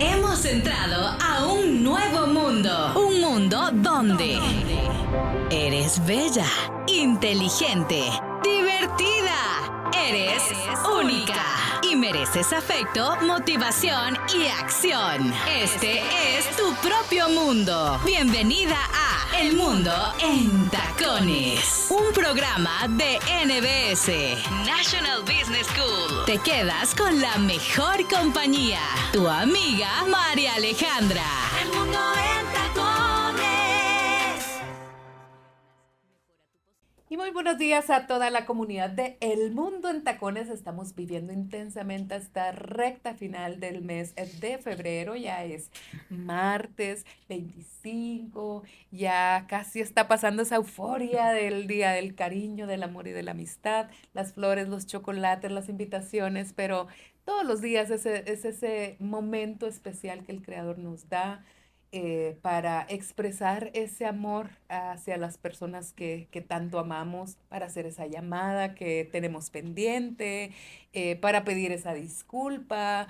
Hemos entrado a un nuevo mundo. Un mundo donde eres bella, inteligente, divertida. Eres única y mereces afecto, motivación y acción. Este es tu propio mundo. Bienvenida a El Mundo en Tacones, un programa de NBS, National Business School. Te quedas con la mejor compañía, tu amiga María Alejandra. El Mundo en Tacones. Y muy buenos días a toda la comunidad de El Mundo en Tacones. Estamos viviendo intensamente esta recta final del mes de febrero. Ya es martes 25, ya casi está pasando esa euforia del Día del Cariño, del Amor y de la Amistad, las flores, los chocolates, las invitaciones, pero todos los días es ese momento especial que el Creador nos da para expresar ese amor hacia las personas que tanto amamos, para hacer esa llamada que tenemos pendiente, para pedir esa disculpa,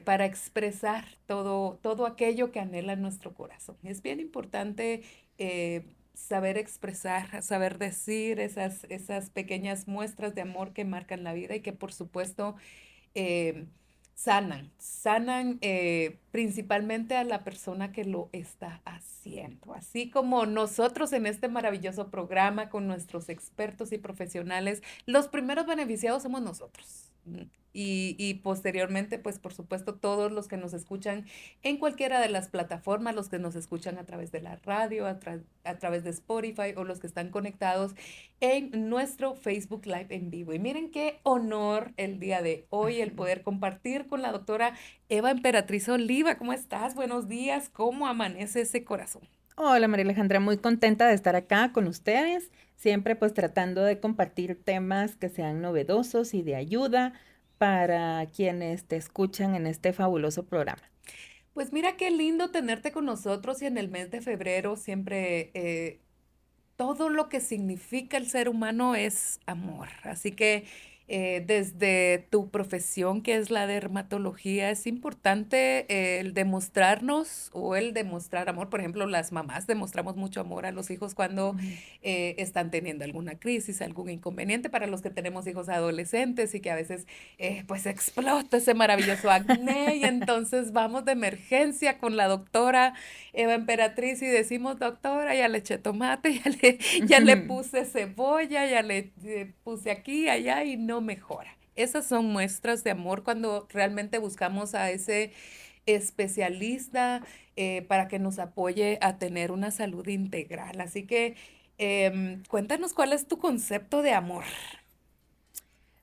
para expresar todo aquello que anhela nuestro corazón. Es bien importante saber expresar, saber decir esas pequeñas muestras de amor que marcan la vida y que por supuesto eh, sanan principalmente a la persona que lo está haciendo. Así como nosotros en este maravilloso programa con nuestros expertos y profesionales, los primeros beneficiados somos nosotros. Y posteriormente, pues por supuesto, todos los que nos escuchan en cualquiera de las plataformas, los que nos escuchan a través de la radio, a través de Spotify o los que están conectados en nuestro Facebook Live en vivo. Y miren qué honor el día de hoy el poder compartir con la doctora Eva Emperatriz Oliva. ¿Cómo estás? Buenos días. ¿Cómo amanece ese corazón? Hola María Alejandra, muy contenta de estar acá con ustedes, siempre pues tratando de compartir temas que sean novedosos y de ayuda para quienes te escuchan en este fabuloso programa. Pues mira qué lindo tenerte con nosotros y en el mes de febrero siempre todo lo que significa el ser humano es amor. Así que desde tu profesión, que es la dermatología, es importante el demostrarnos o el demostrar amor. Por ejemplo, las mamás demostramos mucho amor a los hijos cuando están teniendo alguna crisis, algún inconveniente. Para los que tenemos hijos adolescentes y que a veces pues explota ese maravilloso acné y entonces vamos de emergencia con la doctora Eva Emperatriz y decimos, doctora, ya le eché tomate, ya le puse cebolla, ya le puse aquí, allá y no mejora. Esas son muestras de amor cuando realmente buscamos a ese especialista para que nos apoye a tener una salud integral. Así que cuéntanos cuál es tu concepto de amor.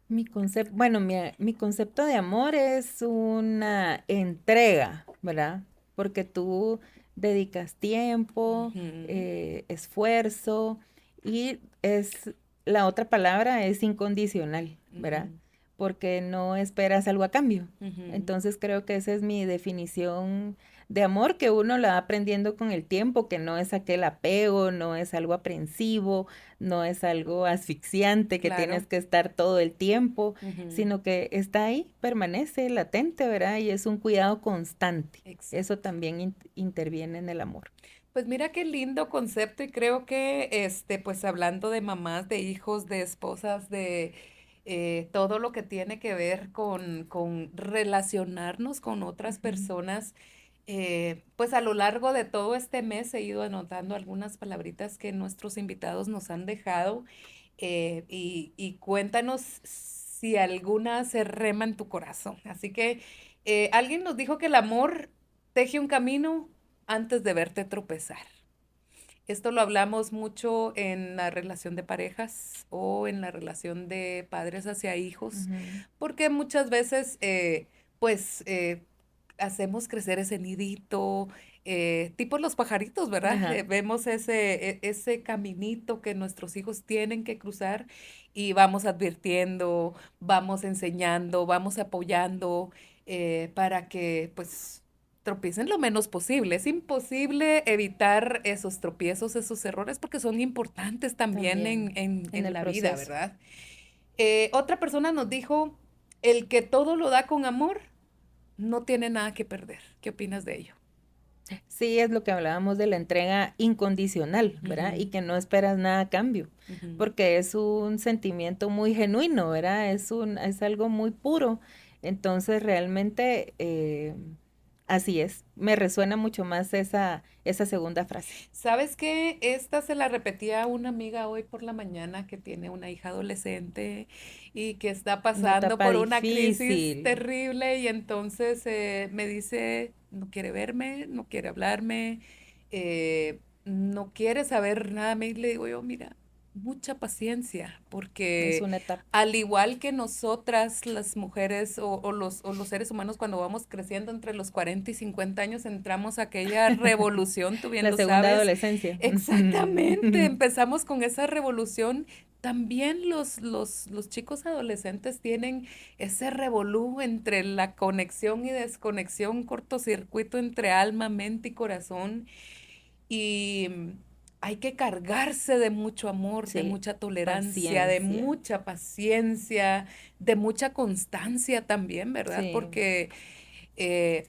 Mi concepto de amor es una entrega, ¿verdad? Porque tú dedicas tiempo, Ujú, esfuerzo y la otra palabra es incondicional, ¿verdad? ujú, Porque no esperas algo a cambio. ujú. Entonces creo que esa es mi definición de amor que uno la va aprendiendo con el tiempo, que no es aquel apego, no es algo aprensivo, no es algo asfixiante que tienes Claro. que estar todo el tiempo, Ujú, sino que está ahí, permanece latente, ¿verdad? Y es un cuidado constante. Eso exacto. también interviene en el amor. Pues mira qué lindo concepto y creo que pues hablando de mamás, de hijos, de esposas, de todo lo que tiene que ver con relacionarnos con otras Ujú. personas, pues a lo largo de todo este mes he ido anotando algunas palabritas que nuestros invitados nos han dejado y cuéntanos si alguna se rema en tu corazón. Así que alguien nos dijo que el amor teje un camino antes de verte tropezar. Esto lo hablamos mucho en la relación de parejas o en la relación de padres hacia hijos, Ujú. porque muchas veces, pues, hacemos crecer ese nidito, tipo los pajaritos, ¿verdad? Ajá. Vemos ese caminito que nuestros hijos tienen que cruzar y vamos advirtiendo, vamos enseñando, vamos apoyando para que, pues, tropiecen lo menos posible. Es imposible evitar esos tropiezos, esos errores, porque son importantes también También en en el la vida, proceso. ¿verdad? Otra persona nos dijo, el que todo lo da con amor, no tiene nada que perder. ¿Qué opinas de ello? Sí, es lo que hablábamos de la entrega incondicional, ¿verdad? Y que no esperas nada a cambio, porque es un sentimiento muy genuino, ¿verdad? Es algo muy puro. Entonces, realmente, así es. Me resuena mucho más esa segunda frase. ¿Sabes qué? Esta se la repetía a una amiga hoy por la mañana que tiene una hija adolescente y que está Una pasando etapa por una crisis difícil. terrible y entonces me dice, no quiere verme, no quiere hablarme, no quiere saber nada de mí. Y le digo yo, mira, mucha paciencia, Es porque una etapa. al igual que nosotras, las mujeres o los seres humanos, cuando vamos creciendo entre los 40 y 50 años, entramos a aquella revolución, tú bien La lo segunda sabes. adolescencia. Exactamente, empezamos con esa revolución. También los chicos adolescentes tienen ese revolú entre la conexión y desconexión, cortocircuito entre alma, mente y corazón. Y hay que cargarse de mucho amor, de Sí, mucha tolerancia, de paciencia. mucha paciencia, de mucha constancia también, ¿verdad? Sí, Porque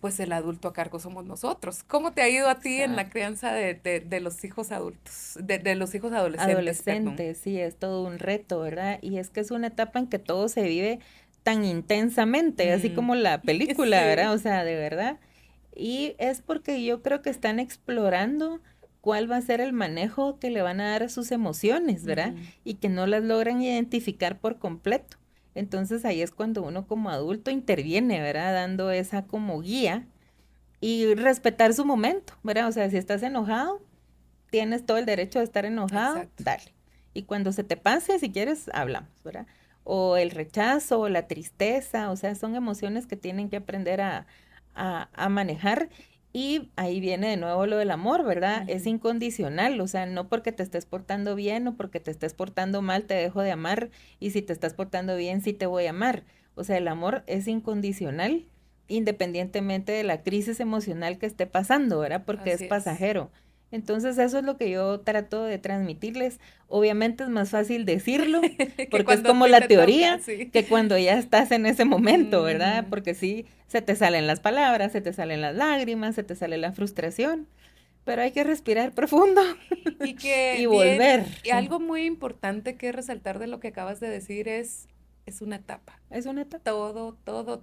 pues el adulto a cargo somos nosotros. ¿Cómo te ha ido a ti en la exacto. crianza de los hijos adultos, de los hijos adolescentes, perdón? Adolescente, sí, es todo un reto, ¿verdad? Y es que es una etapa en que todo se vive tan intensamente, así Mm, como la película, ¿verdad? sí, O sea, de verdad. Y es porque yo creo que están explorando cuál va a ser el manejo que le van a dar a sus emociones, ¿verdad? ujú, Y que no las logran identificar por completo. Entonces ahí es cuando uno como adulto interviene, ¿verdad? Dando esa como guía y respetar su momento, ¿verdad? O sea, si estás enojado, tienes todo el derecho de estar enojado, exacto. dale. Y cuando se te pase, si quieres, hablamos, ¿verdad? O el rechazo, o la tristeza, o sea, son emociones que tienen que aprender a manejar. Y ahí viene de nuevo lo del amor, ¿verdad? Es Ujú, incondicional, o sea, no porque te estés portando bien o porque te estés portando mal te dejo de amar y si te estás portando bien sí te voy a amar. O sea, el amor es incondicional independientemente de la crisis emocional que esté pasando, ¿verdad? Porque es así es. pasajero. Entonces eso es lo que yo trato de transmitirles. Obviamente es más fácil decirlo, Que porque es cuando a como ti la te toca, teoría, sí. que cuando ya estás en ese momento, ¿verdad? Ujú. Porque sí, se te salen las palabras, se te salen las lágrimas, se te sale la frustración, pero hay que respirar profundo Y que y bien, volver. y algo muy importante que resaltar de lo que acabas de decir es una etapa. Es una etapa.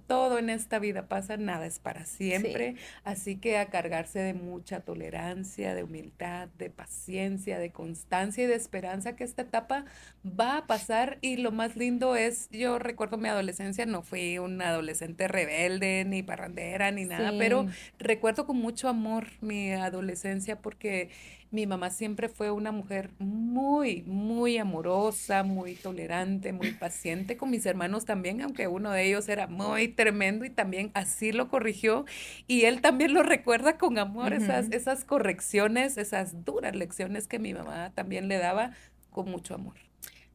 Todo en esta vida pasa, nada es para Sí, siempre, así que a cargarse de mucha tolerancia, de humildad, de paciencia, de constancia y de esperanza que esta etapa va a pasar y lo más lindo es, yo recuerdo mi adolescencia, no fui una adolescente rebelde, ni parrandera, ni nada, pero sí. recuerdo con mucho amor mi adolescencia porque mi mamá siempre fue una mujer muy, muy amorosa, muy tolerante, muy paciente con mis hermanos también, aunque uno de ellos era muy tremendo y también así lo corrigió. Y él también lo recuerda con amor, Ujú. esas correcciones, esas duras lecciones que mi mamá también le daba con mucho amor.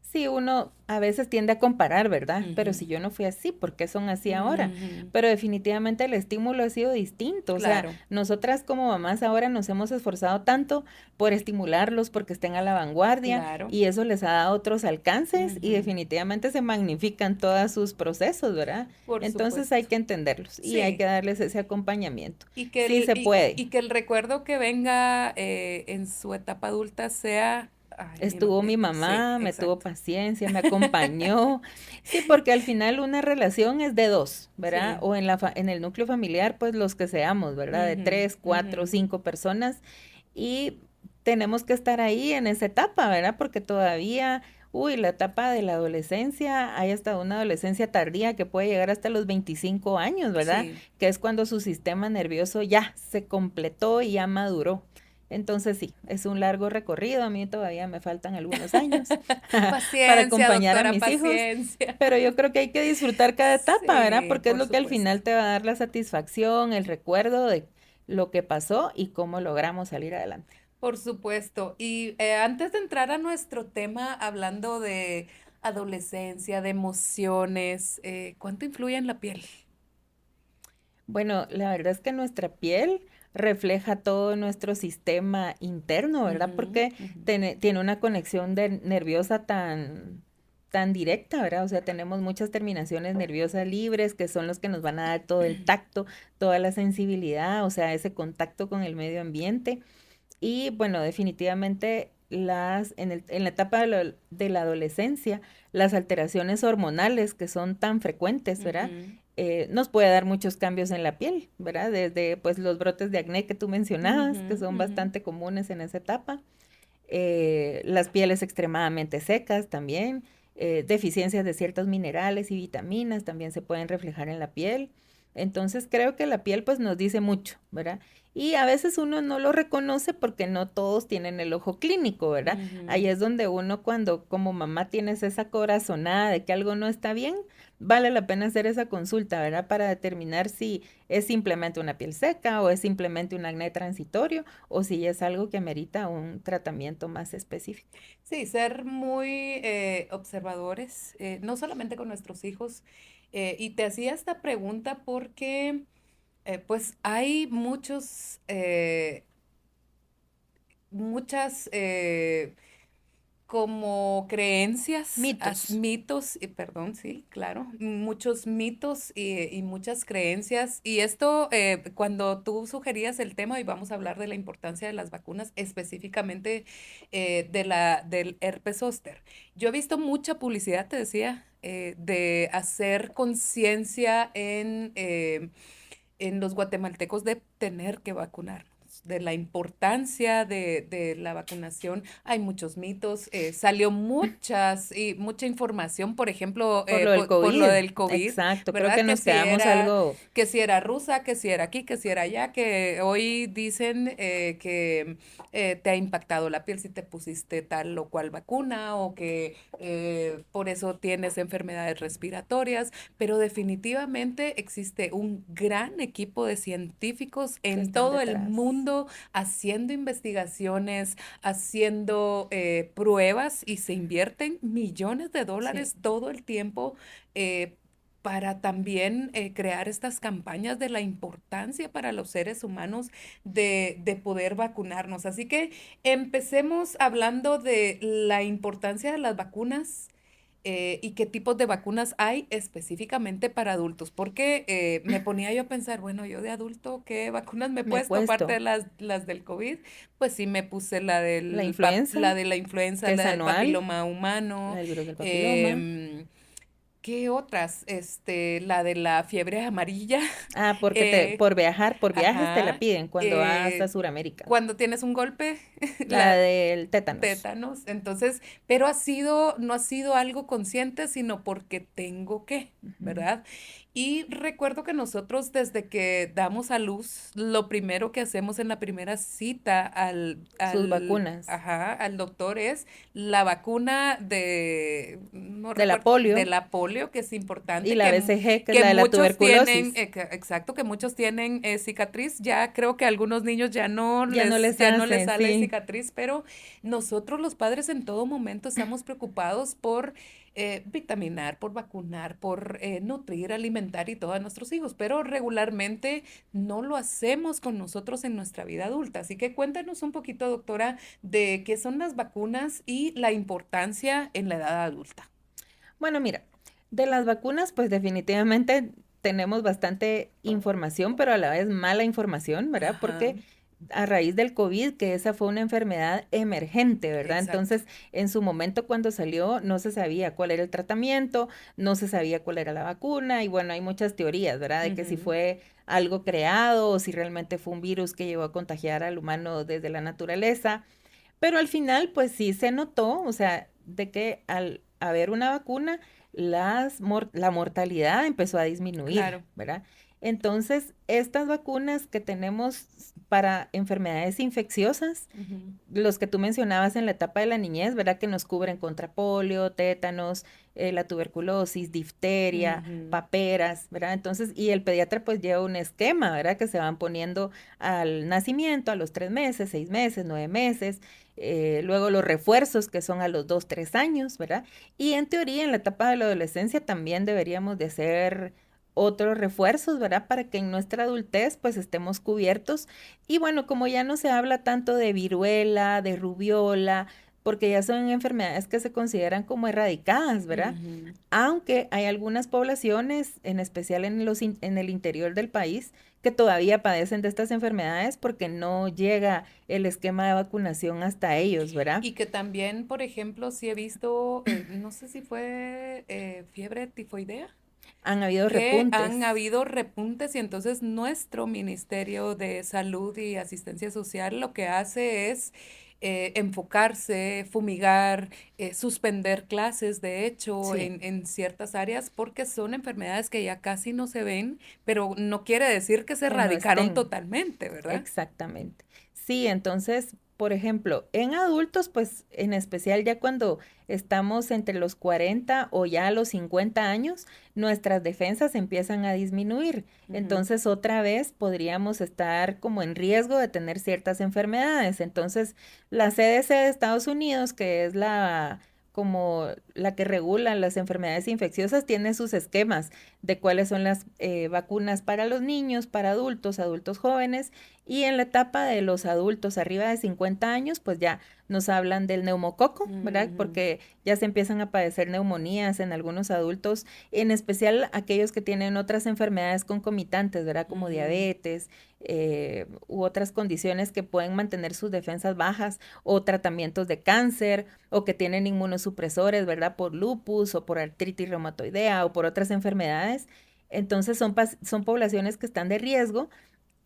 Sí, uno a veces tiende a comparar, ¿verdad? Pero Ujú, si yo no fui así, ¿por qué son así ahora? ujú, Pero definitivamente el estímulo ha sido distinto. O sea, claro. nosotras como mamás ahora nos hemos esforzado tanto por estimularlos, porque estén a la vanguardia Claro. y eso les ha dado otros alcances y Ujú, definitivamente se magnifican todos sus procesos, ¿verdad? por Entonces hay supuesto. que entenderlos y hay que Sí. darles ese acompañamiento. Y que Sí se puede. y que el recuerdo que venga en su etapa adulta sea, ay, Estuvo mi sí, mamá, me tuvo exacto. paciencia, me acompañó. Sí, porque al final una relación es de dos, ¿verdad? Sí. O en en el núcleo familiar, pues los que seamos, ¿verdad? De Ujú, tres, ujú. cuatro, cinco personas. Y tenemos que estar ahí en esa etapa, ¿verdad? Porque todavía, uy, la etapa de la adolescencia, hay hasta una adolescencia tardía que puede llegar hasta los 25 años, ¿verdad? Sí. Que es cuando su sistema nervioso ya se completó y ya maduró. Entonces sí, es un largo recorrido, a mí todavía me faltan algunos años para Paciencia, acompañar a doctora, mis hijos, paciencia. pero yo creo que hay que disfrutar cada etapa, ¿verdad? Sí, Porque es por lo que al supuesto. final te va a dar la satisfacción, el recuerdo de lo que pasó y cómo logramos salir adelante. Por supuesto. Y antes de entrar a nuestro tema, hablando de adolescencia, de emociones, ¿cuánto influye en la piel? Bueno, la verdad es que nuestra piel refleja todo nuestro sistema interno, ¿verdad? Ujú, Porque ujú. tiene una conexión nerviosa tan, tan directa, ¿verdad? O sea, tenemos muchas terminaciones nerviosas libres que son los que nos van a dar todo el tacto, toda la sensibilidad, o sea, ese contacto con el medio ambiente. Y bueno, definitivamente en la etapa de la adolescencia, las alteraciones hormonales que son tan frecuentes, ¿verdad? Ujú, Nos puede dar muchos cambios en la piel, ¿verdad? Desde pues los brotes de acné que tú mencionabas, ujú, que son ujú. bastante comunes en esa etapa, las pieles extremadamente secas también, deficiencias de ciertos minerales y vitaminas también se pueden reflejar en la piel. Entonces creo que la piel pues nos dice mucho, ¿verdad? Y a veces uno no lo reconoce porque no todos tienen el ojo clínico, ¿verdad? Ahí Ujú. es donde uno cuando como mamá tienes esa corazonada de que algo no está bien, vale la pena hacer esa consulta, ¿verdad? Para determinar si es simplemente una piel seca o es simplemente un acné transitorio o si es algo que amerita un tratamiento más específico. Sí, ser muy observadores, no solamente con nuestros hijos. Y te hacía esta pregunta porque, pues, hay muchas como creencias, Mitos. mitos, y perdón, sí, claro, muchos mitos y muchas creencias. Y esto, cuando tú sugerías el tema, y vamos a hablar de la importancia de las vacunas, específicamente del herpes zóster. Yo he visto mucha publicidad, te decía, de hacer conciencia en los guatemaltecos de tener que vacunarnos, de la importancia de la vacunación. Hay muchos mitos, salió mucha información, por ejemplo, Por lo del por lo COVID. del COVID, Exacto. Creo ¿verdad? que nos quedamos algo. Que si era rusa, que si era aquí, que si era allá, que hoy dicen que te ha impactado la piel si te pusiste tal o cual vacuna o que por eso tienes enfermedades respiratorias, pero definitivamente existe un gran equipo de científicos Que en están todo el detrás. mundo haciendo investigaciones, haciendo pruebas y se invierten millones de Sí. dólares todo el tiempo. Para también crear estas campañas de la importancia para los seres humanos de poder vacunarnos. Así que empecemos hablando de la importancia de las vacunas y qué tipos de vacunas hay específicamente para adultos, porque me ponía yo a pensar, bueno, yo de adulto, ¿qué vacunas me he Me he puesto aparte de puesto las del COVID? Pues sí, me puse la influenza, la de la influenza, que es la del anual, papiloma humano. la del virus del papiloma. em, ¿Qué otras? La de la fiebre amarilla. Ah, porque eh, por viajes te la ajá. piden cuando vas a eh, Sudamérica. Cuando tienes un golpe, La la del tétanos. tétanos. Entonces, pero no ha sido algo consciente, sino porque tengo que, Ujú. ¿verdad? Y recuerdo que nosotros desde que damos a luz, lo primero que hacemos en la primera cita Sus vacunas. al doctor es la vacuna de, no De la recuerdo, de polio la polio, que es y importante, la BCG, que es que la de la muchos tienen, tuberculosis. exacto, que muchos tienen cicatriz. Ya creo que a algunos niños Ya no les ya no les hacen, sale sí. cicatriz, pero nosotros los padres en todo momento estamos preocupados por vitaminar, por vacunar, por nutrir, alimentar y todo a nuestros hijos, pero regularmente no lo hacemos con nosotros en nuestra vida adulta. Así que cuéntanos un poquito, doctora, de qué son las vacunas y la importancia en la edad adulta. Bueno, mira, de las vacunas, pues definitivamente tenemos bastante información, pero a la vez mala información, ¿verdad? Ajá, Porque a raíz del COVID, que esa fue una enfermedad emergente, ¿verdad? exacto. Entonces, en su momento cuando salió, no se sabía cuál era el tratamiento, no se sabía cuál era la vacuna, y bueno, hay muchas teorías, ¿verdad? De que si Ujú, fue algo creado o si realmente fue un virus que llegó a contagiar al humano desde la naturaleza. Pero al final, pues sí se notó, o sea, de que al haber una vacuna, la mortalidad empezó a disminuir, claro. ¿verdad? Entonces, estas vacunas que tenemos para enfermedades infecciosas, Ujú, los que tú mencionabas en la etapa de la niñez, ¿verdad? Que nos cubren contra polio, tétanos, la tuberculosis, difteria, ujú. paperas, ¿verdad? Entonces, y el pediatra pues lleva un esquema, ¿verdad? Que se van poniendo al nacimiento, a los 3 meses, 6 meses, 9 meses, luego los refuerzos que son a los 2, 3 años, ¿verdad? Y en teoría en la etapa de la adolescencia también deberíamos de hacer otros refuerzos, ¿verdad? Para que en nuestra adultez pues estemos cubiertos y bueno, como ya no se habla tanto de viruela, de rubiola, porque ya son enfermedades que se consideran como erradicadas, ¿verdad? Aunque hay algunas poblaciones, en especial en el interior del país, que todavía padecen de estas enfermedades porque no llega el esquema de vacunación hasta ellos, ¿verdad? Y que también, por ejemplo, sí he visto, no sé si fue fiebre tifoidea, Han habido que han repuntes. habido repuntes y entonces nuestro Ministerio de Salud y Asistencia Social lo que hace es enfocarse, fumigar, suspender clases, de hecho, Sí, en ciertas áreas, porque son enfermedades que ya casi no se ven, pero no quiere decir que se que no erradicaron estén. totalmente, ¿verdad? Exactamente. Sí, entonces, por ejemplo, en adultos, pues en especial ya cuando estamos entre los 40 o ya los 50 años, nuestras defensas empiezan a disminuir. Ujú. Entonces, otra vez podríamos estar como en riesgo de tener ciertas enfermedades. Entonces, la CDC de Estados Unidos, que es la como la que regula las enfermedades infecciosas, tiene sus esquemas de cuáles son las vacunas para los niños, para adultos, adultos jóvenes, y en la etapa de los adultos arriba de 50 años, pues ya nos hablan del neumococo, ¿verdad? Ujú. Porque ya se empiezan a padecer neumonías en algunos adultos, en especial aquellos que tienen otras enfermedades concomitantes, ¿verdad? Como Ujú. diabetes u otras condiciones que pueden mantener sus defensas bajas, o tratamientos de cáncer, o que tienen inmunosupresores, ¿verdad? Por lupus o por artritis reumatoidea o por otras enfermedades. Entonces son poblaciones que están de riesgo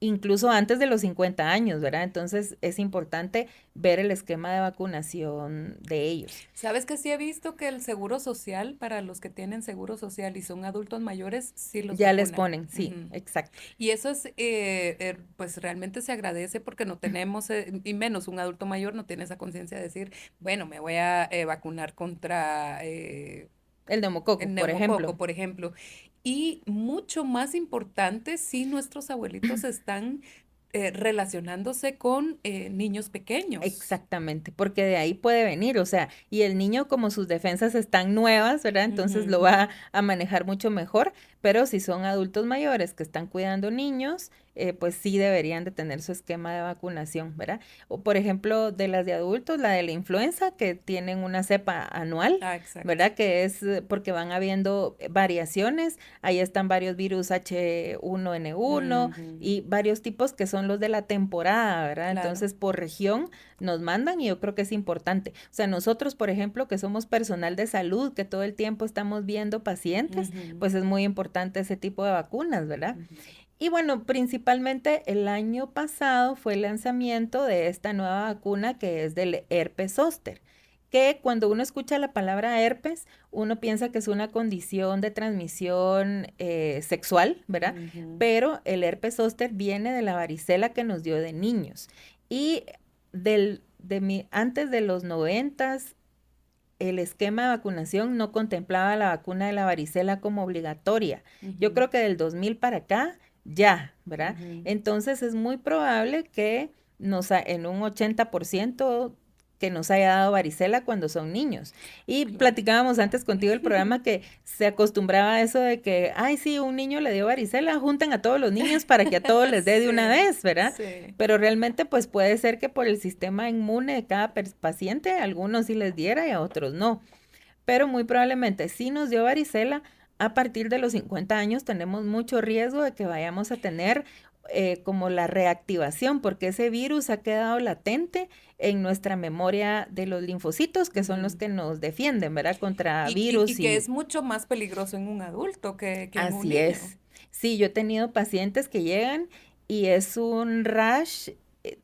incluso antes de los 50 años, ¿verdad? Entonces es importante ver el esquema de vacunación de ellos. ¿Sabes que sí he visto que el seguro social, para los que tienen seguro social y son adultos mayores, sí los Ya les vacunan? ponen, sí, Ujú. exacto. Y eso es, pues realmente se agradece porque no tenemos, y menos un adulto mayor no tiene esa conciencia de decir, bueno, me voy a vacunar contra El neumococo, el por ejemplo. neumococo, por ejemplo. Y mucho más importante, si nuestros abuelitos están relacionándose con niños pequeños. Exactamente, porque de ahí puede venir, o sea, y el niño como sus defensas están nuevas, ¿verdad? Entonces lo Ujú. va a manejar mucho mejor, pero si son adultos mayores que están cuidando niños, pues sí deberían de tener su esquema de vacunación, ¿verdad? O por ejemplo, de las de adultos, la de la influenza, que tienen una cepa anual, Ah, exacto. ¿verdad? Que es porque van habiendo variaciones, ahí están varios virus H1N1 Ujú. y varios tipos que son los de la temporada, ¿verdad? Claro. Entonces, por región nos mandan y yo creo que es importante. O sea, nosotros, por ejemplo, que somos personal de salud, que todo el tiempo estamos viendo pacientes, Ujú. pues es muy importante ese tipo de vacunas, ¿verdad? Ujú. Y bueno, principalmente el año pasado fue el lanzamiento de esta nueva vacuna que es del herpes zóster, que cuando uno escucha la palabra herpes, uno piensa que es una condición de transmisión sexual, ¿verdad? Ujú. Pero el herpes zóster viene de la varicela que nos dio de niños. Y antes de los 90, el esquema de vacunación no contemplaba la vacuna de la varicela como obligatoria. Yo Ujú. creo que del 2000 para acá, ya, ¿verdad? Ujú. Entonces es muy probable que en un 80% que nos haya dado varicela cuando son niños. Y Claro. platicábamos antes contigo el programa que se acostumbraba a eso de que, ay, sí, un niño le dio varicela, juntan a todos los niños para que a todos les dé de una Sí, vez, ¿verdad? sí. Pero realmente pues puede ser que por el sistema inmune de cada paciente, a algunos sí les diera y a otros no. Pero muy probablemente si nos dio varicela, a partir de los 50 años tenemos mucho riesgo de que vayamos a tener como la reactivación, porque ese virus ha quedado latente en nuestra memoria de los linfocitos, que son los Ujú. que nos defienden, ¿verdad? Contra Y virus que y es mucho más peligroso en un adulto que en un así niño. es. Sí, yo he tenido pacientes que llegan y es un rash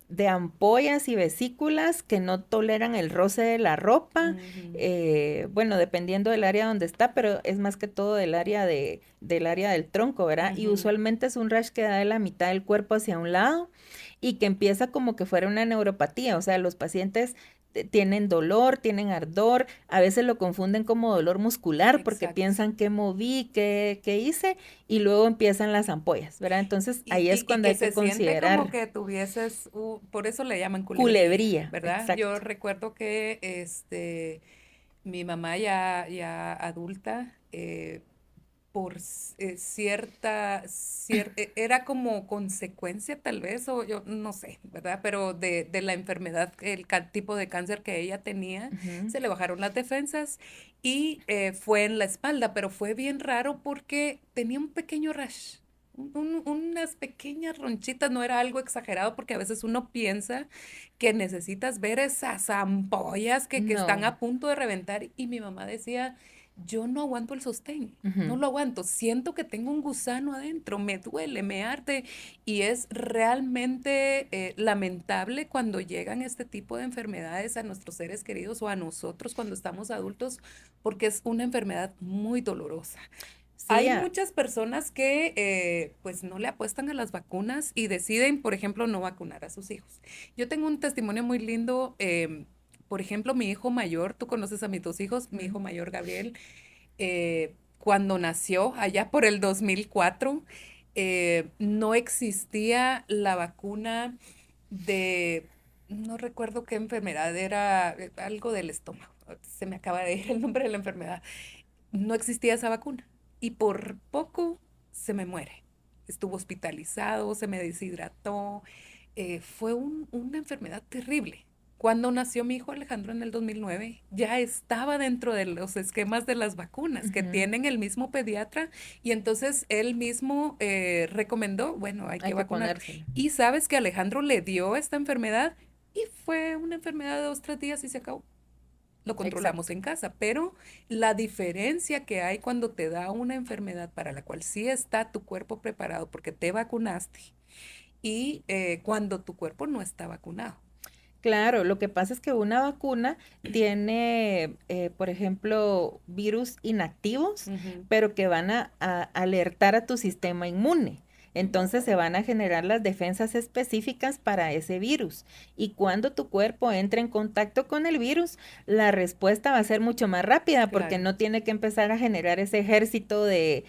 de ampollas y vesículas que no toleran el roce de la ropa, Ujú. bueno, dependiendo del área donde está, pero es más que todo del área del tronco, ¿verdad? Y Ujú. usualmente es un rash que da de la mitad del cuerpo hacia un lado y que empieza como que fuera una neuropatía, o sea, los pacientes tienen dolor, tienen ardor, a veces lo confunden como dolor muscular porque Exacto. piensan que moví, que hice, y luego empiezan las ampollas, ¿verdad? Entonces ahí es Y cuando que hay que se siente como considerar que tuvieses, por eso le llaman culebría, culebría, ¿verdad? Yo exacto. recuerdo que mi mamá ya adulta, por era como consecuencia tal vez, o yo no sé, ¿verdad? Pero de la enfermedad, tipo de cáncer que ella tenía, Ujú. se le bajaron las defensas y fue en la espalda, pero fue bien raro porque tenía un pequeño rash. Unas pequeñas ronchitas, no era algo exagerado porque a veces uno piensa que necesitas ver esas ampollas que están No. a punto de reventar y mi mamá decía, yo no aguanto el sostén, no Ujú. lo aguanto, siento que tengo un gusano adentro, me duele, me arde y es realmente lamentable cuando llegan este tipo de enfermedades a nuestros seres queridos o a nosotros cuando estamos adultos porque es una enfermedad muy dolorosa. Sí, Hay muchas personas que pues no le apuestan a las vacunas y deciden, por ejemplo, no vacunar a sus hijos. Yo tengo un testimonio muy lindo, por ejemplo, mi hijo mayor, tú conoces a mis dos hijos, mi ujú, hijo mayor Gabriel, cuando nació allá por el 2004, no existía la vacuna de, no recuerdo qué enfermedad, era algo del estómago, se me acaba de ir el nombre de la enfermedad, no existía esa vacuna y por poco se me muere. Estuvo hospitalizado, se me deshidrató, fue una enfermedad terrible. Cuando nació mi hijo Alejandro en el 2009, ya estaba dentro de los esquemas de las vacunas que ujú. tienen el mismo pediatra y entonces él mismo recomendó, bueno, hay Hay que que vacunar. ponérselo. Y sabes que Alejandro le dio esta enfermedad y fue una enfermedad de 2, 3 días y se acabó. Lo controlamos Exacto. en casa, pero la diferencia que hay cuando te da una enfermedad para la cual sí está tu cuerpo preparado porque te vacunaste y cuando tu cuerpo no está vacunado. Claro, lo que pasa es que una vacuna tiene, por ejemplo, virus inactivos, Ujú, pero que van a alertar a tu sistema inmune. Entonces se van a generar las defensas específicas para ese virus. Y cuando tu cuerpo entre en contacto con el virus, la respuesta va a ser mucho más rápida porque claro. no tiene que empezar a generar ese ejército de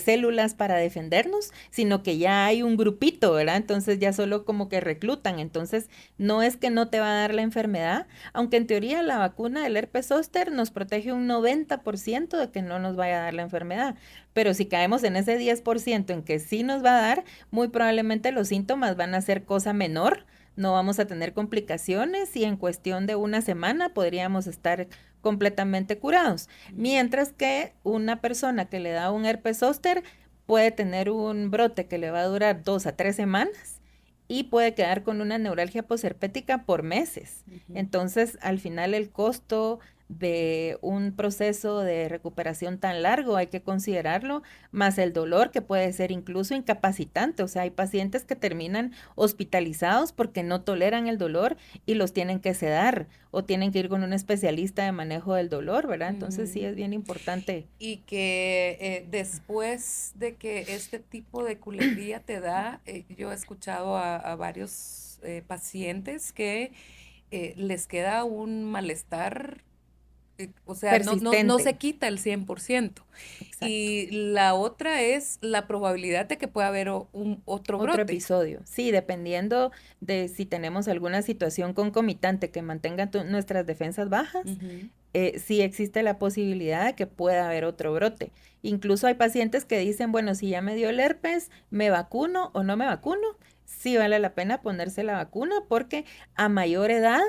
células para defendernos, sino que ya hay un grupito, ¿verdad? Entonces ya solo como que reclutan. Entonces no es que no te va a dar la enfermedad, aunque en teoría la vacuna del herpes zóster nos protege un 90% de que no nos vaya a dar la enfermedad. Pero si caemos en ese 10% en que sí nos va a dar, muy probablemente los síntomas van a ser cosa menor, no vamos a tener complicaciones y en cuestión de una semana podríamos estar completamente curados. Ujú. Mientras que una persona que le da un herpes zóster puede tener un brote que le va a durar 2 a 3 semanas y puede quedar con una neuralgia posherpética por meses. Ujú. Entonces, al final el costo de un proceso de recuperación tan largo hay que considerarlo, más el dolor que puede ser incluso incapacitante. O sea, hay pacientes que terminan hospitalizados porque no toleran el dolor y los tienen que sedar o tienen que ir con un especialista de manejo del dolor, ¿verdad? Entonces sí Ujú. es bien importante. Y que después de que este tipo de culebría te da, yo he escuchado a varios pacientes que les queda un malestar, o sea, no Persistente, se quita el 100%. exacto. Y la otra es la probabilidad de que pueda haber un otro Otro brote. episodio. Sí, dependiendo de si tenemos alguna situación concomitante que mantenga nuestras defensas bajas, Ujú, sí existe la posibilidad de que pueda haber otro brote. Incluso hay pacientes que dicen, bueno, si ya me dio el herpes, ¿me vacuno o no me vacuno? Sí vale la pena ponerse la vacuna porque a mayor edad,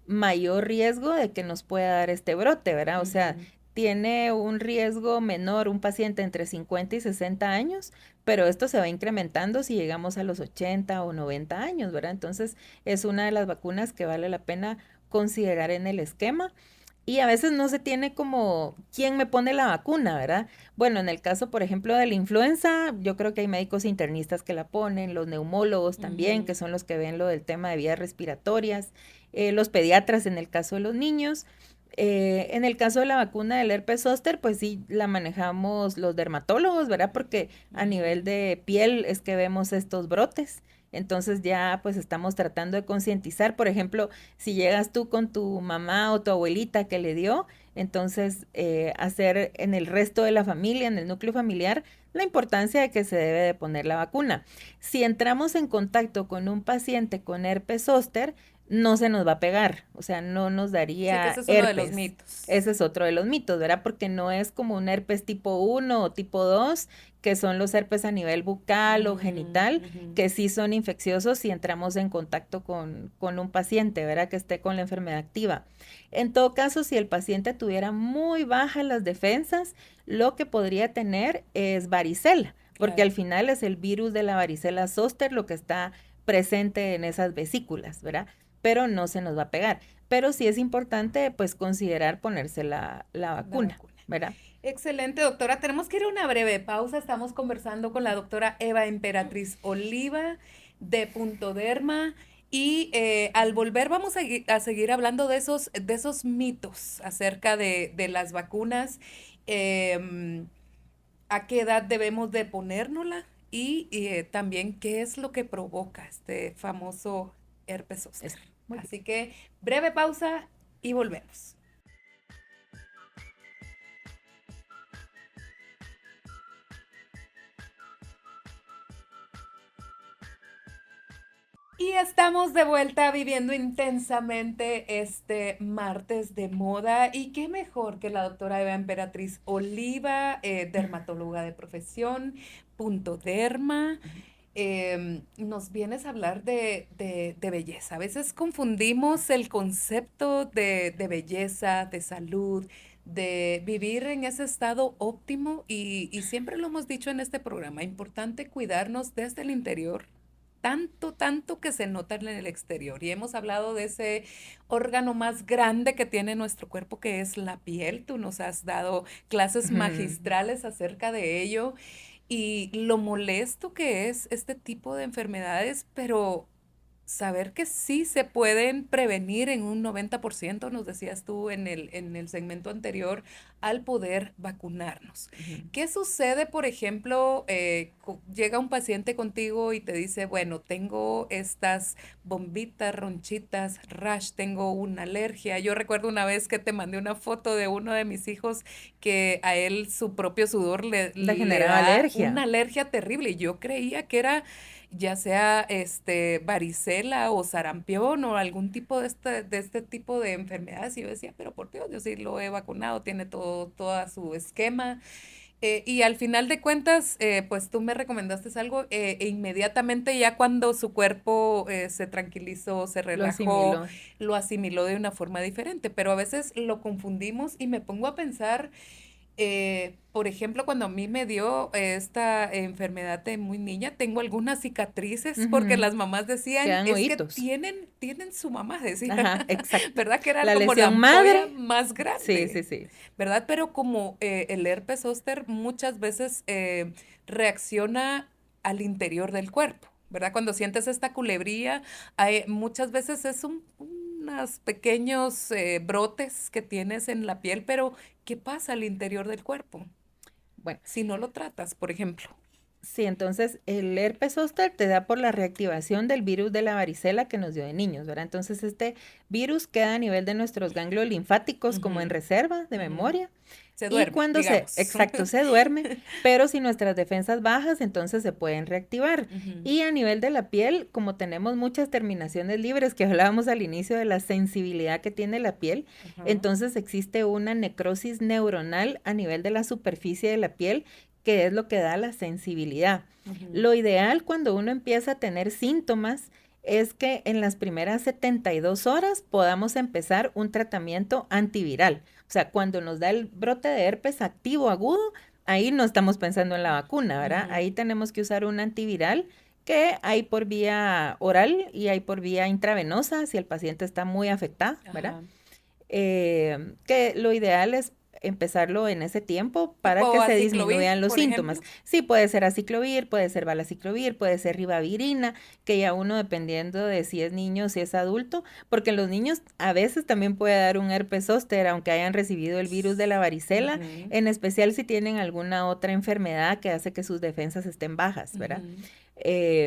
mayor riesgo de que nos pueda dar este brote, ¿verdad? O sea, ujú. tiene un riesgo menor un paciente entre 50 y 60 años, pero esto se va incrementando si llegamos a los 80 o 90 años, ¿verdad? Entonces, es una de las vacunas que vale la pena considerar en el esquema. Y a veces no se tiene como quién me pone la vacuna, ¿verdad? Bueno, en el caso, por ejemplo, de la influenza, yo creo que hay médicos internistas que la ponen, los neumólogos también, Ujú. que son los que ven lo del tema de vías respiratorias, los pediatras en el caso de los niños. En el caso de la vacuna del herpes zóster, pues sí la manejamos los dermatólogos, ¿verdad? Porque a nivel Ujú. de piel es que vemos estos brotes. Entonces ya pues estamos tratando de concientizar, por ejemplo, si llegas tú con tu mamá o tu abuelita que le dio, entonces hacer en el resto de la familia, en el núcleo familiar, la importancia de que se debe de poner la vacuna. Si entramos en contacto con un paciente con herpes zóster, no se nos va a pegar, o sea, no nos Sí, que daría ese es uno de los herpes. mitos. Ese es otro de los mitos, ¿verdad? Porque no es como un herpes tipo 1 o tipo 2, que son los herpes a nivel bucal o genital, Ujú. que sí son infecciosos si entramos en contacto con un paciente, ¿verdad? Que esté con la enfermedad activa. En todo caso, si el paciente tuviera muy bajas las defensas, lo que podría tener es varicela, porque Claro. al final es el virus de la varicela zoster lo que está presente en esas vesículas, ¿verdad? Pero no se nos va a pegar. Pero sí es importante, pues, considerar ponerse la La vacuna, vacuna. ¿verdad? Excelente, doctora. Tenemos que ir a una breve pausa. Estamos conversando con la doctora Eva Emperatriz Oliva de Punto Derma. Y al volver vamos a seguir hablando de esos mitos acerca de las vacunas, em, a qué edad debemos de ponérnosla y también qué es lo que provoca este famoso herpes zóster. Eso. Muy bien. Así que breve pausa y volvemos. Y estamos de vuelta viviendo intensamente este martes de moda. Y qué mejor que la doctora Eva Emperatriz Oliva, dermatóloga de profesión, Punto Derma. Nos vienes a hablar de belleza. A veces confundimos el concepto de belleza, de salud, de vivir en ese estado óptimo y siempre lo hemos dicho en este programa, importante cuidarnos desde el interior. Tanto que se nota en el exterior. Y hemos hablado de ese órgano más grande que tiene nuestro cuerpo, que es la piel. Tú nos has dado clases Ujú. magistrales acerca de ello y lo molesto que es este tipo de enfermedades, pero saber que sí se pueden prevenir en un 90%, nos decías tú en el segmento anterior, al poder vacunarnos. Ujú. ¿Qué sucede, por ejemplo, llega un paciente contigo y te dice, bueno, tengo estas bombitas, ronchitas, rash, tengo una alergia? Yo recuerdo una vez que te mandé una foto de uno de mis hijos que a él su propio sudor Le le generaba da alergia. una alergia terrible y yo creía que era ya sea varicela o sarampión o algún tipo de este tipo de enfermedades. Y yo decía, pero por Dios, yo sí lo he vacunado, tiene todo su esquema. Y al final de cuentas, pues tú me recomendaste algo e inmediatamente ya cuando su cuerpo se tranquilizó, se Lo relajó, asimiló. lo asimiló de una forma diferente. Pero a veces lo confundimos y me pongo a pensar por ejemplo, cuando a mí me dio esta enfermedad de muy niña, tengo algunas cicatrices porque Ujú. las mamás decían, Quedan es que hoyitos. tienen su mamá, decía, Ajá, exacto. ¿verdad? Que era La como la lesión ampolla madre, más sí, sí, grande, sí. ¿verdad? Pero como el herpes zóster muchas veces reacciona al interior del cuerpo, ¿verdad? Cuando sientes esta culebría, muchas veces es unos pequeños brotes que tienes en la piel, pero ¿qué pasa al interior del cuerpo Bueno, si no lo tratas, por ejemplo? sí, entonces el herpes zóster te da por la reactivación del virus de la varicela que nos dio de niños, ¿verdad? Entonces este virus queda a nivel de nuestros ganglios linfáticos como en Ujú, reserva de ujú. memoria. Se Y duerme, cuando digamos. exacto, se duerme, pero si nuestras defensas bajas, entonces se pueden reactivar. Ujú, Y a nivel de la piel, como tenemos muchas terminaciones libres que hablábamos al inicio de la sensibilidad que tiene la piel, ajá, entonces existe una necrosis neuronal a nivel de la superficie de la piel, que es lo que da la sensibilidad. ujú, Lo ideal cuando uno empieza a tener síntomas es que en las primeras 72 horas podamos empezar un tratamiento antiviral. O sea, cuando nos da el brote de herpes activo agudo, ahí no estamos pensando en la vacuna, ¿verdad? ujú, Ahí tenemos que usar un antiviral que hay por vía oral y hay por vía intravenosa si el paciente está muy afectado, ¿verdad? ajá. Que lo ideal es empezarlo en ese tiempo para Tipo que se aciclovir, disminuyan los por síntomas. ejemplo. Sí, puede ser aciclovir, puede ser valaciclovir, puede ser ribavirina, que ya uno dependiendo de si es niño o si es adulto, porque en los niños a veces también puede dar un herpes zóster, aunque hayan recibido el virus de la varicela, Ujú, en especial si tienen alguna otra enfermedad que hace que sus defensas estén bajas, ¿verdad? ujú.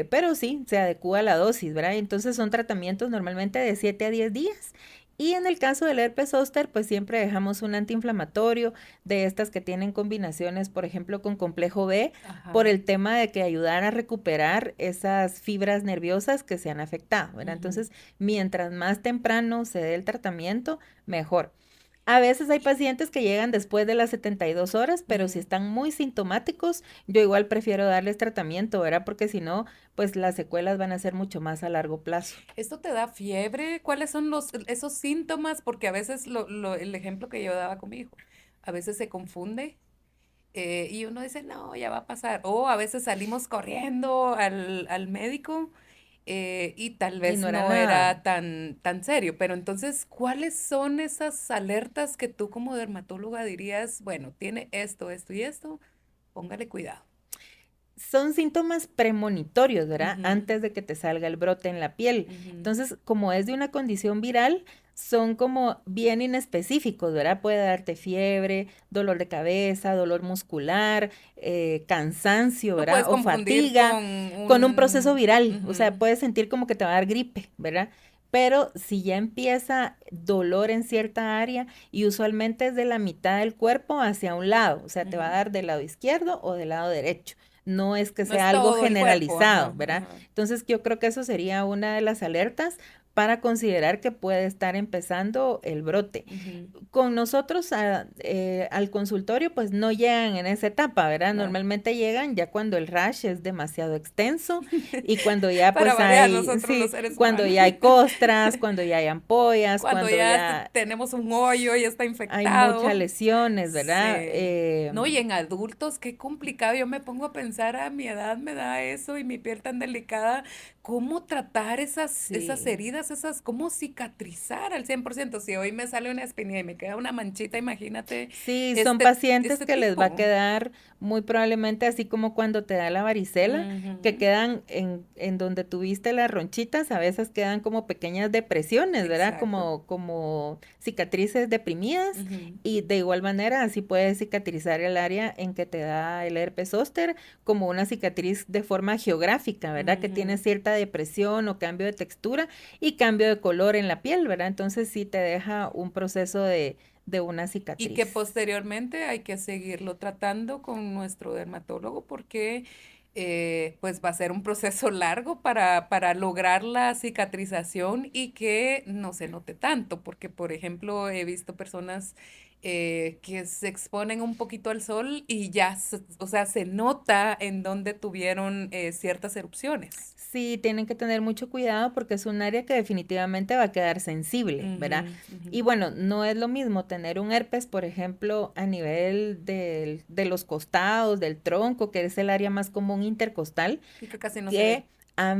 Pero sí, se adecúa la dosis, ¿verdad? Entonces son tratamientos normalmente de 7 a 10 días Y en el caso del herpes zóster, pues siempre dejamos un antiinflamatorio de estas que tienen combinaciones, por ejemplo, con complejo B, por Ajá. el tema de que ayudar a recuperar esas fibras nerviosas que se han afectado, ¿verdad? Ujú. Entonces, mientras más temprano se dé el tratamiento, mejor. A veces hay pacientes que llegan después de las 72 horas, pero si Ujú. están muy sintomáticos, yo igual prefiero darles tratamiento, ¿verdad? Porque si no, pues las secuelas van a ser mucho más a largo plazo. ¿Esto te da fiebre? ¿Cuáles son esos síntomas? Porque a veces el ejemplo que yo daba con mi hijo, a veces se confunde y uno dice, no, ya va a pasar. O a veces salimos corriendo al médico y tal Y vez no era no nada. era tan serio. Pero entonces, ¿cuáles son esas alertas que tú como dermatóloga dirías, bueno, tiene esto, esto y esto, póngale cuidado? Son síntomas premonitorios, ¿verdad? Ujú, Antes de que te salga el brote en la piel. ujú. Entonces, como es de una condición viral, son como bien inespecíficos, ¿verdad? Puede darte fiebre, dolor de cabeza, dolor muscular, cansancio, Lo ¿verdad? puedes O confundir fatiga, con con un proceso un... viral. O sea, ujú, puedes sentir como que te va a dar gripe, ¿verdad? Pero si ya empieza dolor en cierta área y usualmente es de la mitad del cuerpo hacia un lado, o sea, te va a ujú. dar del lado izquierdo o del lado derecho. No es que No sea es algo todo el cuerpo, generalizado, ajá, ¿verdad? ajá. Entonces yo creo que eso sería una de las alertas para considerar que puede estar empezando el brote. Ujú, Con nosotros al consultorio pues no llegan en esa etapa, ¿verdad? claro. Normalmente llegan ya cuando el rash es demasiado extenso y cuando ya Para pues variar hay, nosotros los sí, seres cuando humanos. ya hay costras, cuando ya hay ampollas, Cuando cuando ya ya tenemos un hoyo y está hay muchas infectado. lesiones, ¿verdad? Sí. No, y en adultos, qué complicado. Yo me pongo a pensar, a mi edad me da eso y mi piel tan delicada. ¿Cómo tratar esas Sí. heridas, cómo cicatrizar al 100%? Si hoy me sale una espina y me queda una manchita, imagínate Sí, son pacientes este que les va a tipo. quedar muy probablemente así como cuando te da la varicela, que Ujú, quedan en donde tuviste las ronchitas, a veces quedan como pequeñas depresiones, ¿verdad? exacto. Como cicatrices deprimidas Ujú, y de igual manera así puedes cicatrizar el área en que te da el herpes zóster como una cicatriz de forma geográfica, ¿verdad? Que tiene ujú. cierta depresión o cambio de textura y cambio de color en la piel, ¿verdad? Entonces sí te deja un proceso de una Y que cicatriz. posteriormente hay que seguirlo tratando con nuestro dermatólogo porque pues va a ser un proceso largo para lograr la cicatrización y que no se note tanto, porque por ejemplo he visto personas que se exponen un poquito al sol y ya, o sea, se nota en donde tuvieron ciertas erupciones. Sí, tienen que tener mucho cuidado porque es un área que definitivamente va a quedar sensible, ¿verdad? Ujú, ujú. Y bueno, no es lo mismo tener un herpes, por ejemplo, a nivel de los costados, del tronco, que es el área más común intercostal, Y que casi no se ve. que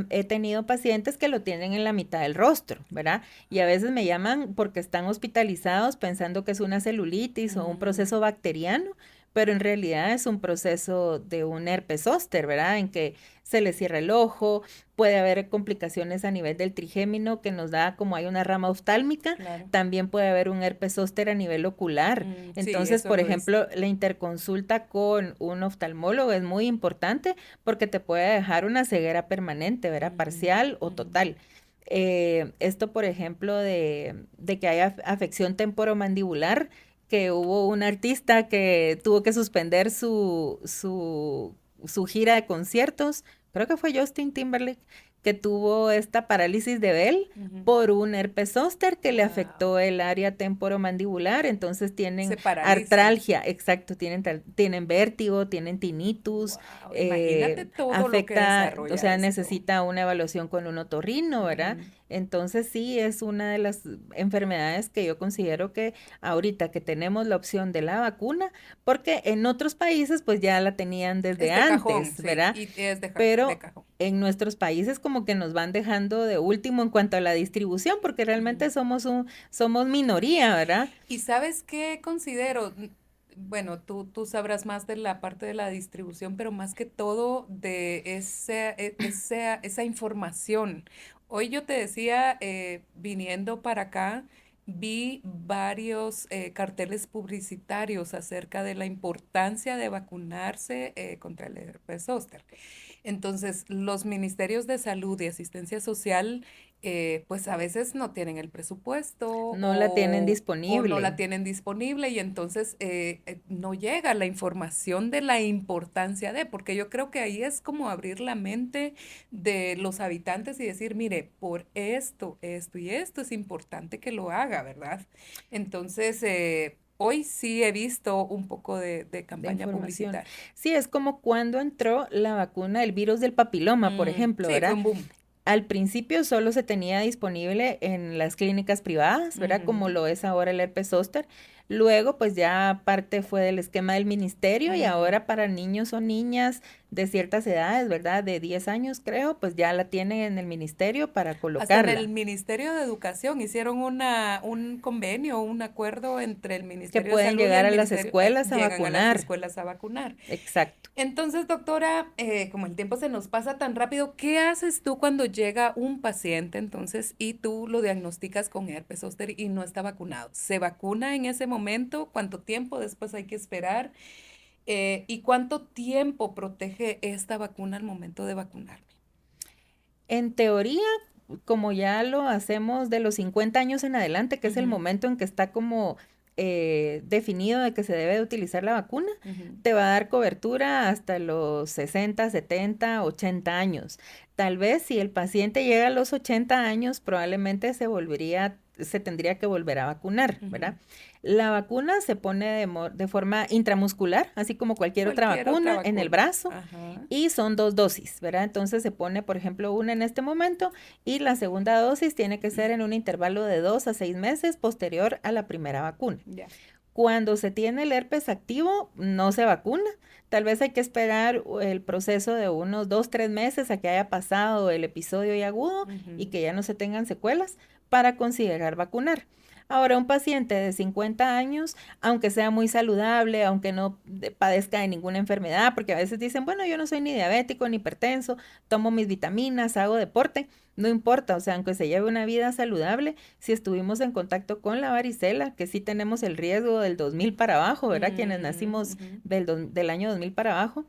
he tenido pacientes que lo tienen en la mitad del rostro, ¿verdad? Y a veces me llaman porque están hospitalizados pensando que es una celulitis o un Mm, proceso bacteriano, pero en realidad es un proceso de un herpes zóster, ¿verdad? En que se le cierra el ojo, puede haber complicaciones a nivel del trigémino que nos da como hay una rama oftálmica, claro. también puede haber un herpes zóster a nivel ocular. Sí, Entonces, eso por lo he visto. ejemplo, la interconsulta con un oftalmólogo es muy importante porque te puede dejar una ceguera permanente, ¿verdad? Ujú, Parcial o ujú. total. Esto, por ejemplo, de que haya afección temporomandibular, que hubo un artista que tuvo que suspender su gira de conciertos, creo que fue Justin Timberlake, que tuvo esta parálisis de Bell Ujú. por un herpes zóster que le Wow. afectó el área temporomandibular, entonces Se tienen paraliza. artralgia, exacto, tienen vértigo, tienen tinnitus, Wow. Imagínate todo lo que afecta, o desarrolla sea, esto. necesita una evaluación con un otorrino, ¿verdad? Ujú. Entonces sí es una de las enfermedades que yo considero que ahorita que tenemos la opción de la vacuna, porque en otros países pues ya la tenían desde Es de cajón, antes, sí, ¿verdad? y es de Pero cajón. en nuestros países como que nos van dejando de último en cuanto a la distribución, porque Ujú. realmente somos minoría, ¿verdad? ¿Y sabes qué considero? Bueno, tú sabrás más de la parte de la distribución, pero más que todo de esa información. Hoy yo te decía, viniendo para acá, vi varios carteles publicitarios acerca de la importancia de vacunarse contra el herpes zóster. Entonces, los ministerios de salud y asistencia social, pues a veces no tienen el presupuesto No la tienen o no la disponible. tienen disponible y entonces no llega la información de la importancia de, porque yo creo que ahí es como abrir la mente de los habitantes y decir, mire, por esto, esto y esto es importante que lo haga, ¿verdad? Entonces, hoy sí he visto un poco de De campaña información. publicitaria. Sí, es como cuando entró la vacuna del virus del papiloma, por ejemplo, Sí, fue ¿verdad? un boom. Al principio solo se tenía disponible en las clínicas privadas, ¿verdad? Como Ujú, lo es ahora el herpes zóster. Luego, pues ya parte fue del esquema del ministerio y ujú. ahora para niños o niñas de ciertas edades, ¿verdad? De 10 años creo, pues ya la tienen en el ministerio para Hasta en el colocarla. Ministerio de Educación hicieron un convenio, un acuerdo entre el Que Ministerio de pueden Salud y llegar el a las Ministerio, escuelas a llegan a las vacunar. escuelas a vacunar. Exacto. Entonces, doctora, como el tiempo se nos pasa tan rápido, ¿qué haces tú cuando llega un paciente entonces y tú lo diagnosticas con herpes zóster y no está vacunado? ¿Se vacuna en ese momento? ¿Cuánto tiempo después hay que esperar? ¿Y cuánto tiempo protege esta vacuna al momento de vacunarme? En teoría, como ya lo hacemos de los 50 años en adelante, que es el Ujú, momento en que está como definido de que se debe de utilizar la vacuna, ujú. te va a dar cobertura hasta los 60, 70, 80 años. Tal vez si el paciente llega a los 80 años, probablemente se tendría que volver a vacunar, Ujú. ¿verdad? La vacuna se pone de forma intramuscular, así como cualquier otra Cualquier otra vacuna, en el vacuna. brazo Ajá. y son 2 dosis, ¿verdad? Entonces se pone, por ejemplo, una en este momento y la segunda dosis tiene que ser en un intervalo de 2 a 6 meses posterior a la primera vacuna. Ya. Cuando se tiene el herpes activo, no se vacuna. Tal vez hay que esperar el proceso de unos 2, 3 meses a que haya pasado el episodio y agudo y Ujú. que ya no se tengan secuelas para considerar vacunar. Ahora, un paciente de 50 años, aunque sea muy saludable, aunque no padezca de ninguna enfermedad, porque a veces dicen, bueno, yo no soy ni diabético ni hipertenso, tomo mis vitaminas, hago deporte, no importa, o sea, aunque se lleve una vida saludable, si estuvimos en contacto con la varicela, que sí tenemos el riesgo del 2000 para abajo, ¿verdad? Quienes nacimos Ujú. del año 2000 para abajo,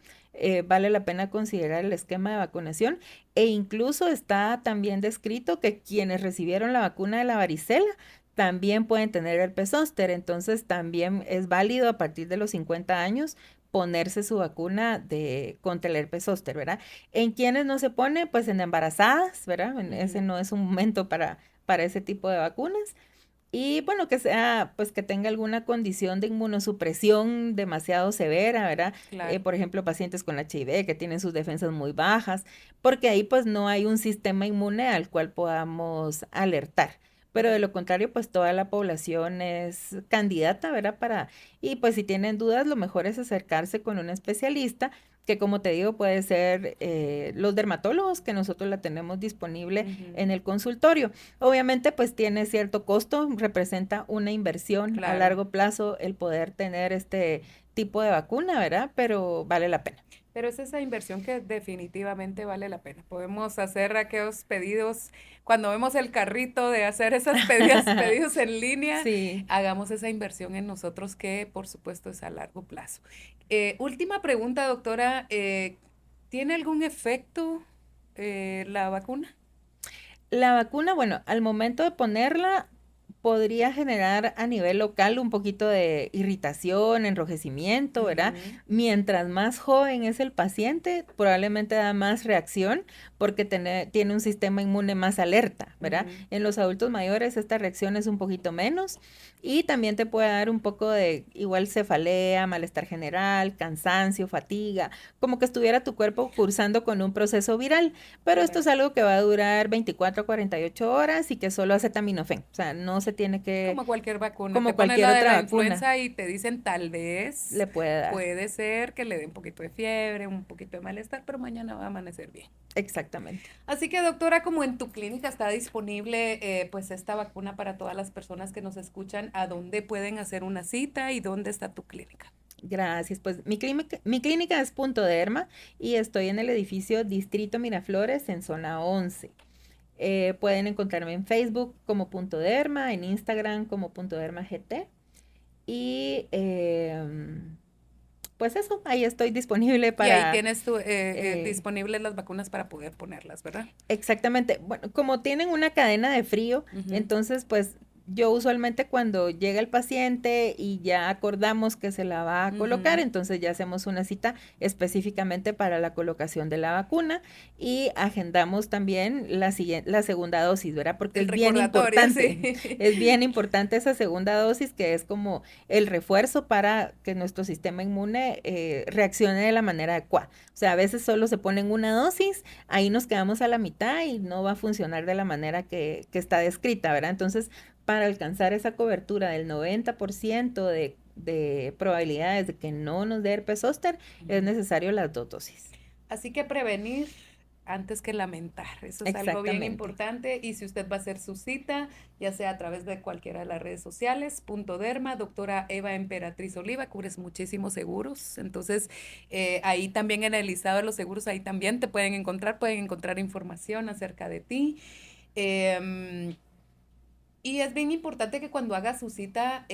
vale la pena considerar el esquema de vacunación e incluso está también descrito que quienes recibieron la vacuna de la varicela también pueden tener herpes zóster, entonces también es válido a partir de los 50 años ponerse su vacuna contra el herpes zóster, ¿verdad? En quienes no se pone, pues en embarazadas, ¿verdad? Ese Ujú. no es un momento para ese tipo de vacunas. Y bueno, que sea, pues que tenga alguna condición de inmunosupresión demasiado severa, ¿verdad? Claro. Por ejemplo, pacientes con HIV que tienen sus defensas muy bajas, porque ahí pues no hay un sistema inmune al cual podamos alertar. Pero de Ujú. lo contrario, pues toda la población es candidata, ¿verdad? Y pues si tienen dudas, lo mejor es acercarse con un especialista que como te digo puede ser los dermatólogos que nosotros la tenemos disponible en Ujú. el consultorio. Obviamente pues tiene cierto costo, representa una inversión a Claro. largo plazo el poder tener este tipo de vacuna, ¿verdad? Pero vale la pena. Pero es esa inversión que definitivamente vale la pena. Podemos hacer aquellos pedidos, cuando vemos el carrito de hacer esas pedidos en línea, Sí. hagamos esa inversión en nosotros que por supuesto es a largo plazo. Última pregunta, doctora. ¿Tiene algún efecto la vacuna? La vacuna, bueno, al momento de ponerla, podría generar a nivel local un poquito de irritación, enrojecimiento, ¿verdad? Ujú, Mientras más joven es el paciente, probablemente da más reacción porque tiene un sistema inmune más alerta, ¿verdad? ujú. En los adultos mayores esta reacción es un poquito menos y también te puede dar un poco de igual cefalea, malestar general, cansancio, fatiga, como que estuviera tu cuerpo cursando con un proceso viral. Pero esto es Ya. algo que va a durar 24 a 48 horas y que solo acetaminofén. O sea, no se tiene que, Como cualquier vacuna, te como pones cualquier la de otra la vacuna, influenza y te dicen tal vez le puede dar. puede ser que le dé un poquito de fiebre, un poquito de malestar, pero mañana va a amanecer bien. Exactamente. Así que doctora, como en tu clínica está disponible pues esta vacuna para todas las personas que nos escuchan, ¿a dónde pueden hacer una cita y dónde está tu clínica? Gracias. Pues mi clínica es Punto Derma y estoy en el edificio Distrito Miraflores en zona 11. Pueden encontrarme en Facebook como Punto Derma, en Instagram como Punto Derma GT y pues eso, ahí estoy disponible Y para... ahí tienes disponibles las vacunas para poder ponerlas, ¿verdad? Exactamente. Bueno, como tienen una cadena de frío, entonces pues yo usualmente cuando llega el paciente y ya acordamos que se la va a colocar, entonces ya hacemos una cita específicamente para la colocación de la vacuna y agendamos también la segunda dosis, ¿verdad? Porque El es bien recordatorio, importante, sí. es bien importante esa segunda dosis que es como el refuerzo para que nuestro sistema inmune reaccione de la manera adecuada. O sea, a veces solo se ponen una dosis, ahí nos quedamos a la mitad y no va a funcionar de la manera que está descrita, ¿verdad? Entonces, para alcanzar esa cobertura del 90% de probabilidades de que no nos dé herpes zóster, es necesario las 2 dosis. Así que prevenir antes que lamentar, eso es algo bien importante. Y si usted va a hacer su cita, ya sea a través de cualquiera de las redes sociales, @derma, doctora Eva Emperatriz Oliva, cubres muchísimos seguros, entonces ahí también en el listado de los seguros, ahí también te pueden encontrar información acerca de ti. Y es bien importante que cuando haga su cita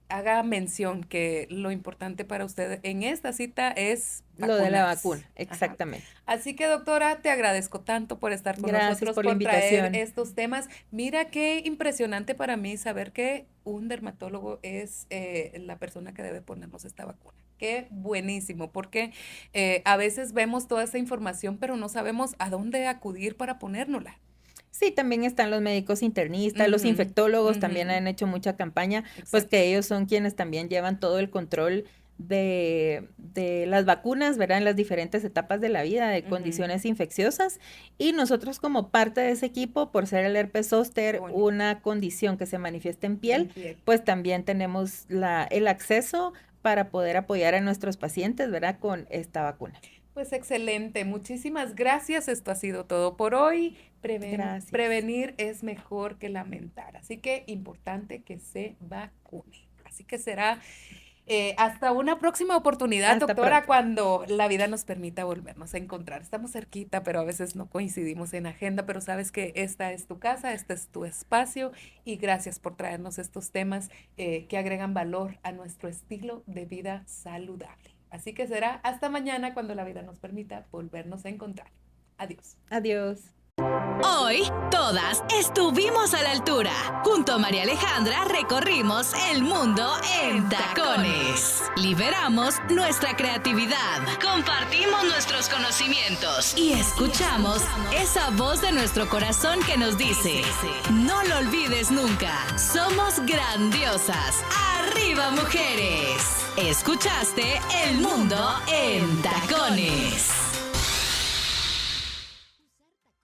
haga mención que lo importante para usted en esta cita es lo de la vacunarse. vacuna, exactamente. Ajá. Así que, doctora, te agradezco tanto por estar con nosotros, por la traer invitación. estos temas. Mira qué impresionante para mí saber que un dermatólogo es la persona que debe ponernos esta vacuna. Qué buenísimo, porque a veces vemos toda esa información, pero no sabemos a dónde acudir para ponérnosla. Sí, también están los médicos internistas, los infectólogos también han hecho mucha campaña, pues que ellos son quienes también llevan todo el control de las vacunas, ¿verdad? En las diferentes etapas de la vida, de condiciones infecciosas. Y nosotros como parte de ese equipo, por ser el herpes zóster una condición que se manifiesta en piel, pues también tenemos el acceso para poder apoyar a nuestros pacientes, ¿verdad? Con esta vacuna. Pues excelente, muchísimas gracias. Esto ha sido todo por hoy. Prevenir es mejor que lamentar, así que importante que se vacune. Así que será hasta una próxima oportunidad, Hasta doctora, pronto. cuando la vida nos permita volvernos a encontrar. Estamos cerquita, pero a veces no coincidimos en agenda, pero sabes que esta es tu casa, este es tu espacio y gracias por traernos estos temas que agregan valor a nuestro estilo de vida saludable. Así que será hasta mañana cuando la vida nos permita volvernos a encontrar. Adiós. Adiós. Hoy, todas estuvimos a la altura. Junto a María Alejandra recorrimos el mundo en tacones. Liberamos nuestra creatividad. Compartimos nuestros conocimientos. Y escuchamos esa voz de nuestro corazón que nos dice: no lo olvides nunca. Somos grandiosas. ¡Arriba, mujeres! Escuchaste El Mundo en Tacones.